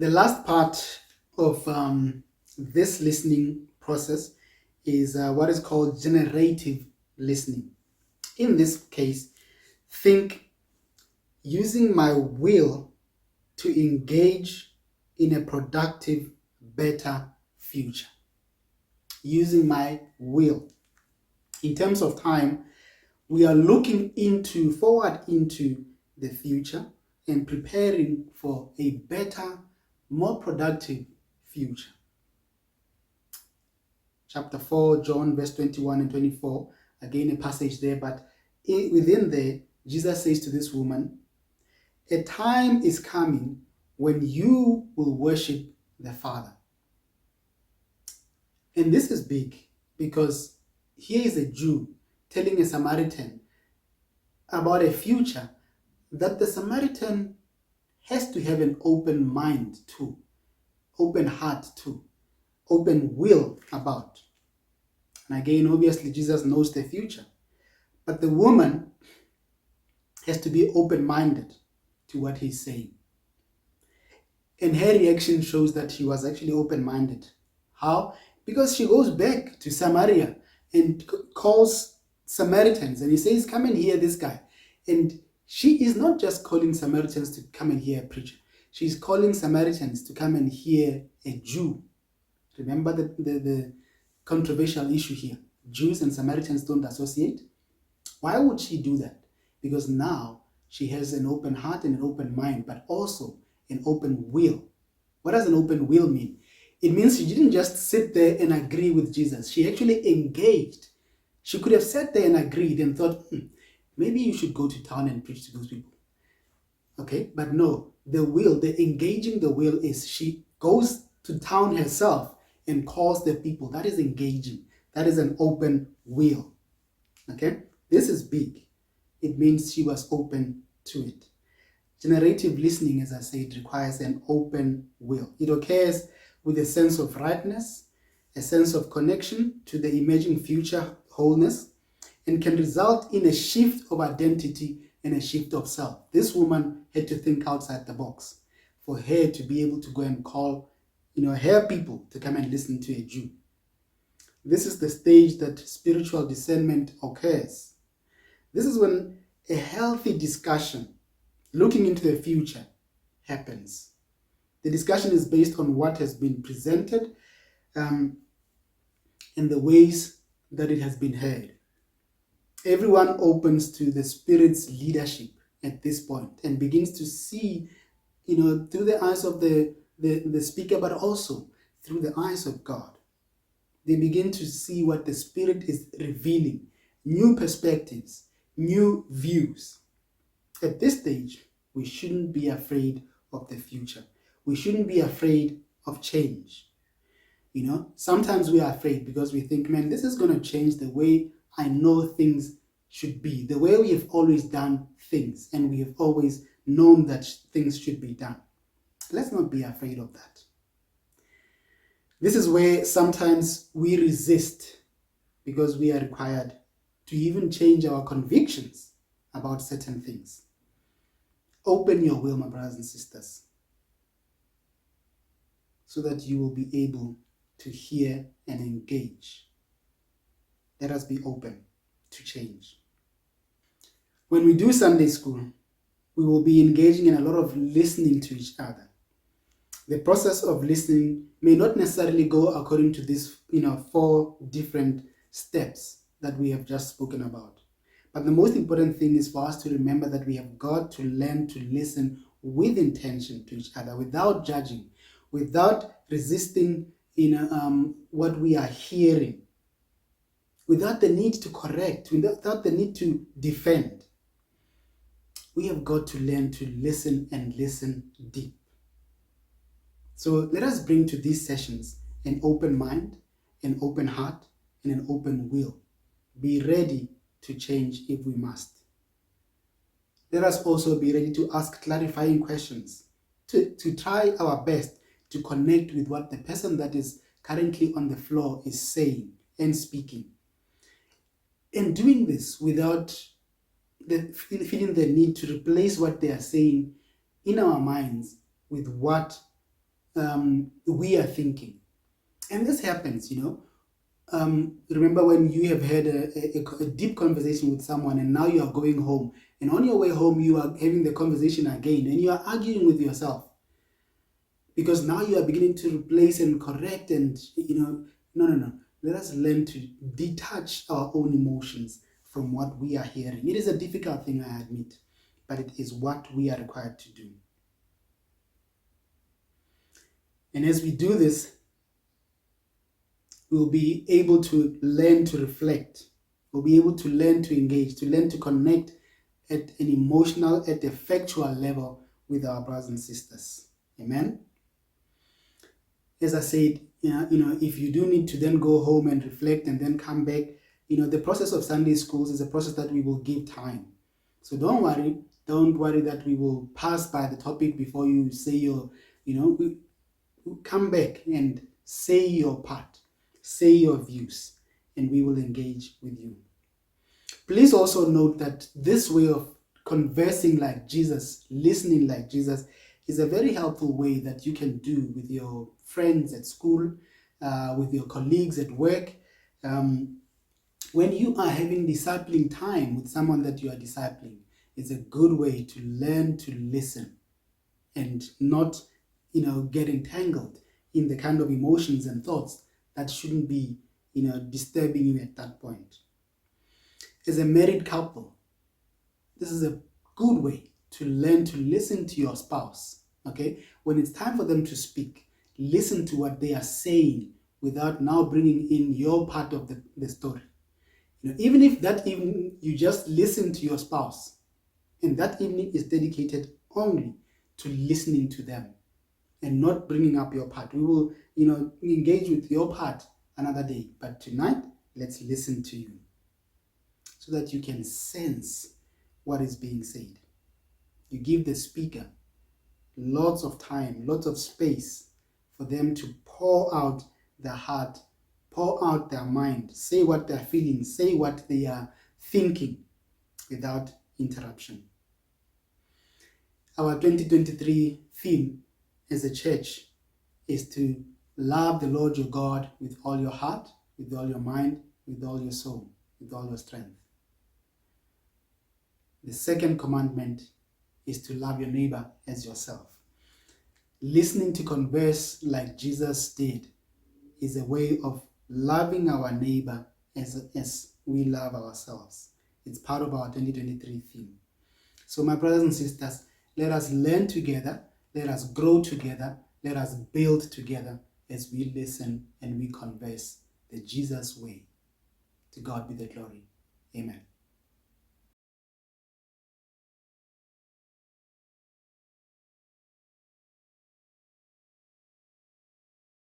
The last part of this listening process is what is called generative listening. In this case, think using my will to engage in a productive, better future. Using my will. In terms of time, we are looking forward into the future and preparing for a better, more productive future. Chapter 4, John verse 21 and 24, again a passage there, but within there, Jesus says to this woman, a time is coming when you will worship the Father. And this is big because here is a Jew telling a Samaritan about a future that the Samaritan has to have an open mind to, open heart to, open will about. And again, obviously, Jesus knows the future. But the woman has to be open-minded to what he's saying. And her reaction shows that she was actually open-minded. How? Because she goes back to Samaria and calls Samaritans. And he says, come and hear this guy. And she is not just calling Samaritans to come and hear a preacher. She's calling Samaritans to come and hear a Jew. Remember the controversial issue here. Jews and Samaritans don't associate. Why would she do that? Because now she has an open heart and an open mind, but also an open will. What does an open will mean? It means she didn't just sit there and agree with Jesus. She actually engaged. She could have sat there and agreed and thought, maybe you should go to town and preach to those people. Okay, but no, the engaging the will is she goes to town herself and calls the people. That is engaging. That is an open will. Okay, this is big. It means she was open to it. Generative listening, as I said, requires an open will. It occurs with a sense of rightness, a sense of connection to the emerging future wholeness, and can result in a shift of identity and a shift of self. This woman had to think outside the box for her to be able to go and call, her people to come and listen to a Jew. This is the stage that spiritual discernment occurs. This is when a healthy discussion looking into the future happens. The discussion is based on what has been presented and the ways that it has been heard. Everyone opens to the Spirit's leadership at this point and begins to see, through the eyes of the speaker, but also through the eyes of God. They begin to see what the Spirit is revealing, new perspectives, new views. At this stage, we shouldn't be afraid of the future. We shouldn't be afraid of change. Sometimes we are afraid because we think, man, this is going to change the way I know things should be, the way we have always done things, and we have always known that things should be done. Let's not be afraid of that. This is where sometimes we resist because we are required to even change our convictions about certain things. Open your will, my brothers and sisters, so that you will be able to hear and engage. Let us be open to change. When we do Sunday school, we will be engaging in a lot of listening to each other. The process of listening may not necessarily go according to these 4 different steps that we have just spoken about. But the most important thing is for us to remember that we have got to learn to listen with intention to each other, without judging, without resisting what we are hearing, without the need to correct, without the need to defend. We have got to learn to listen and listen deep. So let us bring to these sessions an open mind, an open heart, and an open will. Be ready to change if we must. Let us also be ready to ask clarifying questions, to try our best to connect with what the person that is currently on the floor is saying and speaking. And doing this without feeling the need to replace what they are saying in our minds with what we are thinking. And this happens, remember when you have had a deep conversation with someone and now you are going home, and on your way home you are having the conversation again and you are arguing with yourself because now you are beginning to replace and correct and, no. Let us learn to detach our own emotions from what we are hearing. It is a difficult thing, I admit, but it is what we are required to do. And as we do this, we'll be able to learn to reflect. We'll be able to learn to engage, to learn to connect at an emotional, at a factual level with our brothers and sisters. Amen? As I said, if you do need to then go home and reflect and then come back, the process of Sunday schools is a process that we will give time. So don't worry that we will pass by the topic before you say your, come back and say your part, say your views, and we will engage with you. Please also note that this way of conversing like Jesus, listening like Jesus, is a very helpful way that you can do with your friends at school, with your colleagues at work. When you are having discipling time with someone that you are discipling, it's a good way to learn to listen and not, get entangled in the kind of emotions and thoughts that shouldn't be, disturbing you at that point. As a married couple, this is a good way to learn to listen to your spouse, okay? When it's time for them to speak, listen to what they are saying without now bringing in your part of the story. Even if that evening you just listen to your spouse, and that evening is dedicated only to listening to them and not bringing up your part. We will, engage with your part another day, but tonight, let's listen to you so that you can sense what is being said. You give the speaker lots of time, lots of space for them to pour out their heart, pour out their mind, say what they're feeling, say what they are thinking without interruption. Our 2023 theme as a church is to love the Lord your God with all your heart, with all your mind, with all your soul, with all your strength. The second commandment is to love your neighbor as yourself. Listening to converse like Jesus did is a way of loving our neighbor as we love ourselves. It's part of our 2023 theme. So my brothers and sisters, let us learn together, let us grow together, let us build together as we listen and we converse the Jesus way. To God be the glory. Amen.